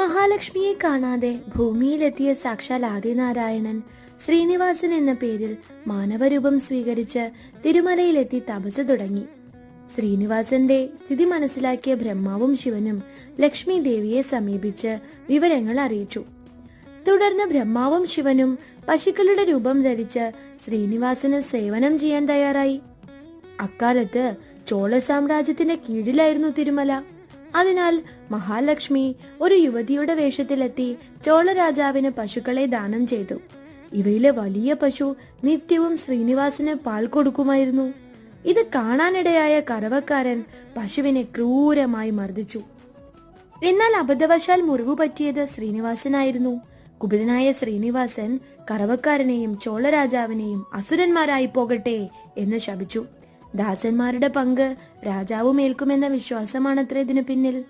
മഹാലക്ഷ്മിയെ കാണാതെ ഭൂമിയിലെത്തിയ സാക്ഷാൽ ആദിനാരായണൻ ശ്രീനിവാസൻ എന്ന പേരിൽ മാനവരൂപം സ്വീകരിച്ച് തിരുമലയിലെത്തി തപസ് തുടങ്ങി. ശ്രീനിവാസന്റെ സ്ഥിതി മനസ്സിലാക്കിയ ബ്രഹ്മാവും ശിവനും ലക്ഷ്മി ദേവിയെ സമീപിച്ച് വിവരങ്ങൾ അറിയിച്ചു. തുടർന്ന് ബ്രഹ്മാവും ശിവനും പശുക്കളുടെ രൂപം ധരിച്ച് ശ്രീനിവാസന് സേവനം ചെയ്യാൻ തയ്യാറായി. അക്കാലത്ത് ചോള സാമ്രാജ്യത്തിന്റെ കീഴിലായിരുന്നു തിരുമല. അതിനാൽ മഹാലക്ഷ്മി ഒരു യുവതിയുടെ വേഷത്തിലെത്തി ചോള രാജാവിന് പശുക്കളെ ദാനം ചെയ്തു. ഇവയിലെ വലിയ പശു നിത്യവും ശ്രീനിവാസന് പാൽ കൊടുക്കുമായിരുന്നു. ഇത് കാണാനിടയായ കറവക്കാരൻ പശുവിനെ ക്രൂരമായി മർദ്ദിച്ചു. എന്നാൽ അബദ്ധവശാൽ മുറിവ് പറ്റിയത് ശ്രീനിവാസനായിരുന്നു. കുപിതനായ ശ്രീനിവാസൻ കറവക്കാരനെയും ചോള രാജാവിനെയും അസുരന്മാരായി പോകട്ടെ എന്ന് ശപിച്ചു. ദാസന്മാരുടെ പങ്ക് രാജാവും ഏൽക്കുമെന്ന വിശ്വാസമാണത്രേ ഇതിനു പിന്നിൽ.